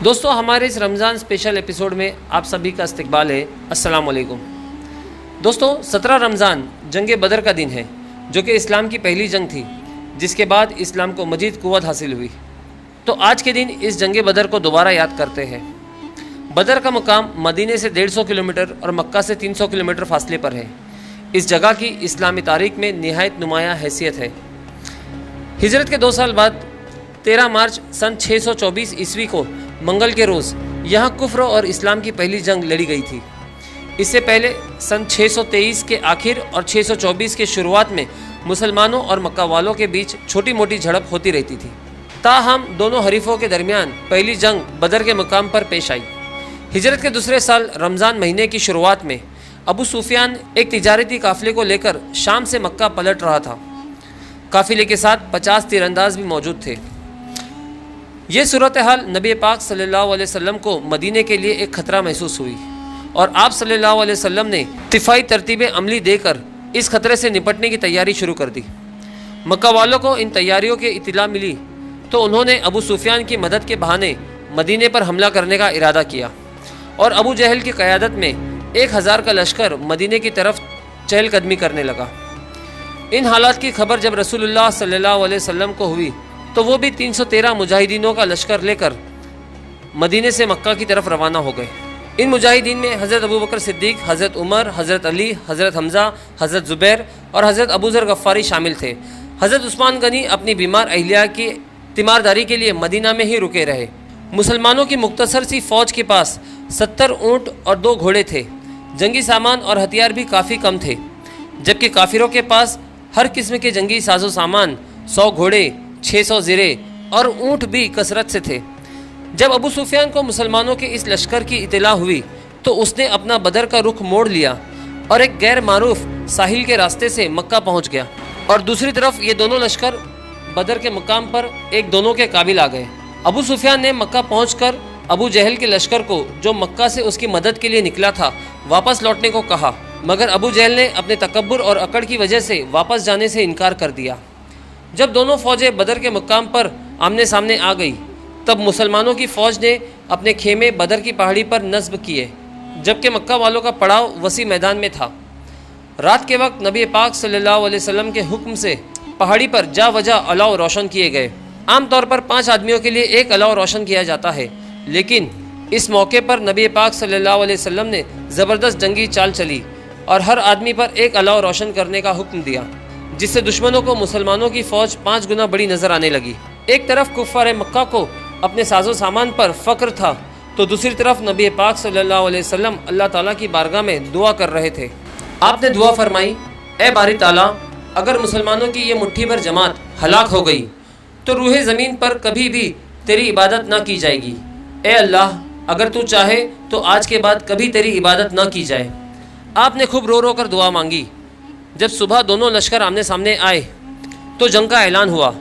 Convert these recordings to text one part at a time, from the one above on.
دوستو ہمارے اس رمضان special episode میں آپ سبھی کا استقبال ہے۔ السلام علیکم دوستو، 17 رمضان جنگ بدر کا دن ہے، جو کہ اسلام کی پہلی جنگ تھی جس کے بعد اسلام کو مزید قوت حاصل ہوئی۔ تو آج کے دن اس جنگ بدر کو دوبارہ یاد کرتے ہیں۔ بدر کا مقام مدینے سے 150 کلومیٹر اور مکہ سے 300 کلومیٹر فاصلے پر ہے۔ اس جگہ کی اسلامی تاریخ میں نہایت نمایاں حیثیت ہے۔ ہجرت کے 2 سال بعد 13 مارچ سن 624 عیسوی کو منگل کے روز یہاں کفر اور اسلام کی پہلی جنگ لڑی گئی تھی۔ اس سے پہلے سن 623 کے آخر اور 624 کے شروعات میں مسلمانوں اور مکہ والوں کے بیچ چھوٹی موٹی جھڑپ ہوتی رہتی تھی، تاہم دونوں حریفوں کے درمیان پہلی جنگ بدر کے مقام پر پیش آئی۔ ہجرت کے دوسرے سال رمضان مہینے کی شروعات میں ابو سفیان ایک تجارتی قافلے کو لے کر شام سے مکہ پلٹ رہا تھا۔ قافلے کے ساتھ 50 تیر انداز بھی موجود تھے۔ یہ صورتحال نبی پاک صلی اللہ علیہ وسلم کو مدینے کے لیے ایک خطرہ محسوس ہوئی، اور آپ صلی اللہ علیہ وسلم نے دفاعی ترتیبیں عملی دے کر اس خطرے سے نپٹنے کی تیاری شروع کر دی۔ مکہ والوں کو ان تیاریوں کی اطلاع ملی تو انہوں نے ابو سفیان کی مدد کے بہانے مدینے پر حملہ کرنے کا ارادہ کیا، اور ابو جہل کی قیادت میں 1000 کا لشکر مدینے کی طرف چہل قدمی کرنے لگا۔ ان حالات کی خبر جب رسول اللہ صلی اللہ علیہ وسلم کو ہوئی تو وہ بھی 313 مجاہدینوں کا لشکر لے کر مدینے سے مکہ کی طرف روانہ ہو گئے۔ ان مجاہدین میں حضرت ابوبکر صدیق، حضرت عمر، حضرت علی، حضرت حمزہ، حضرت زبیر اور حضرت ابو ذر غفاری شامل تھے۔ حضرت عثمان غنی اپنی بیمار اہلیہ کی تیمارداری کے لیے مدینہ میں ہی رکے رہے۔ مسلمانوں کی مختصر سی فوج کے پاس 70 اونٹ اور 2 گھوڑے تھے۔ جنگی سامان اور ہتھیار بھی کافی کم تھے، جبکہ کافروں کے پاس ہر قسم کے جنگی ساز و سامان، 100 گھوڑے، 600 زرے اور اونٹ بھی کثرت سے تھے۔ جب ابو سفیان کو مسلمانوں کے اس لشکر کی اطلاع ہوئی تو اس نے اپنا بدر کا رخ موڑ لیا اور ایک غیر معروف ساحل کے راستے سے مکہ پہنچ گیا، اور دوسری طرف یہ دونوں لشکر بدر کے مقام پر ایک دونوں کے قابل آ گئے۔ ابو سفیان نے مکہ پہنچ کر ابو جہل کے لشکر کو، جو مکہ سے اس کی مدد کے لیے نکلا تھا، واپس لوٹنے کو کہا، مگر ابو جہل نے اپنے تکبر اور اکڑ کی وجہ سے واپس جانے سے انکار کر دیا۔ جب دونوں فوجیں بدر کے مقام پر آمنے سامنے آ گئی تب مسلمانوں کی فوج نے اپنے خیمے بدر کی پہاڑی پر نصب کیے، جبکہ مکہ والوں کا پڑاؤ وسیع میدان میں تھا۔ رات کے وقت نبی پاک صلی اللہ علیہ وسلم کے حکم سے پہاڑی پر جا وجہ الاؤ روشن کیے گئے۔ عام طور پر 5 آدمیوں کے لیے ایک الاؤ روشن کیا جاتا ہے، لیکن اس موقع پر نبی پاک صلی اللہ علیہ وسلم نے زبردست جنگی چال چلی اور ہر آدمی پر ایک الاؤ روشن کرنے کا حکم دیا، جس سے دشمنوں کو مسلمانوں کی فوج 5 گنا بڑی نظر آنے لگی۔ ایک طرف کفار مکہ کو اپنے ساز و سامان پر فخر تھا، تو دوسری طرف نبی پاک صلی اللہ علیہ وسلم اللہ تعالیٰ کی بارگاہ میں دعا کر رہے تھے۔ آپ نے دعا فرمائی، اے باری تعالیٰ، اگر مسلمانوں کی یہ مٹھی بھر جماعت ہلاک ہو گئی تو روح زمین پر کبھی بھی تیری عبادت نہ کی جائے گی۔ اے اللہ، اگر تو چاہے تو آج کے بعد کبھی تیری عبادت نہ کی جائے۔ آپ نے خوب رو رو کر دعا مانگی۔ جب صبح دونوں لشکر آمنے سامنے آئے تو جنگ کا اعلان ہوا۔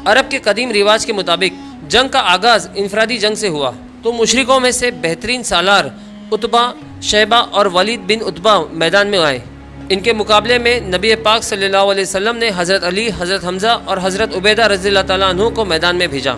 عرب کے قدیم رواج کے مطابق جنگ کا آغاز انفرادی جنگ سے ہوا، تو مشرکوں میں سے بہترین سالار عتبہ، شیبہ اور ولید بن عتبہ میدان میں آئے۔ ان کے مقابلے میں نبی پاک صلی اللہ علیہ وسلم نے حضرت علی، حضرت حمزہ اور حضرت عبیدہ رضی اللہ تعالیٰ عنہ کو میدان میں بھیجا۔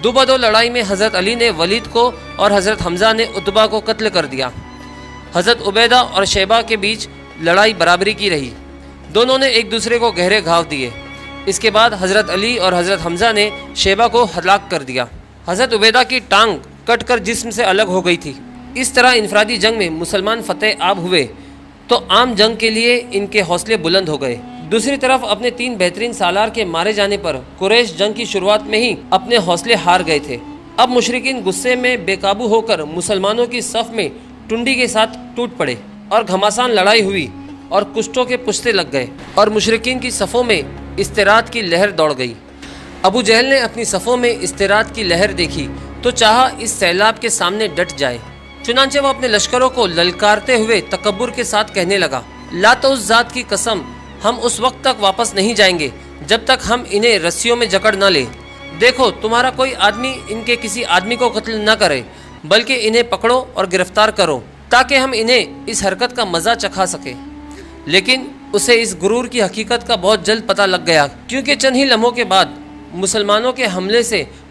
2 لڑائی میں حضرت علی نے ولید کو اور حضرت حمزہ نے عتبہ کو قتل کر دیا۔ حضرت عبیدہ اور شیبہ کے بیچ لڑائی برابری کی رہی، دونوں نے ایک دوسرے کو گہرے گھاؤ دیے۔ اس کے بعد حضرت علی اور حضرت حمزہ نے شیبہ کو ہلاک کر دیا۔ حضرت عبیدہ کی ٹانگ کٹ کر جسم سے الگ ہو گئی تھی۔ اس طرح انفرادی جنگ میں مسلمان فتح یاب ہوئے تو عام جنگ کے لیے ان کے حوصلے بلند ہو گئے۔ دوسری طرف اپنے 3 بہترین سالار کے مارے جانے پر قریش جنگ کی شروعات میں ہی اپنے حوصلے ہار گئے تھے۔ اب مشرکین غصے میں بے قابو ہو کر مسلمانوں کی صف میں ٹنڈی کے ساتھ ٹوٹ پڑے، اور گھماسان لڑائی ہوئی اور کشتوں کے پشتے لگ گئے، اور مشرکین کی صفوں میں استراحت کی لہر دوڑ گئی۔ ابو جہل نے اپنی صفوں میں استراحت کی لہر دیکھی تو چاہا اس سیلاب کے سامنے ڈٹ جائے، چنانچہ وہ اپنے لشکروں کو للکارتے ہوئے تکبر کے ساتھ کہنے لگا، لات و ذات کی قسم، ہم اس وقت تک واپس نہیں جائیں گے جب تک ہم انہیں رسیوں میں جکڑ نہ لیں۔ دیکھو، تمہارا کوئی آدمی ان کے کسی آدمی کو قتل نہ کرے، بلکہ انہیں پکڑو اور گرفتار کرو تاکہ ہم انہیں اس حرکت کا مزہ چکھا سکیں۔ لیکن اسے اس غرور کی حقیقت کا بہت جلد پتہ لگ گیا، کیونکہ چند ہی لمحوں کے بعد مسلمانوں کے حملے سے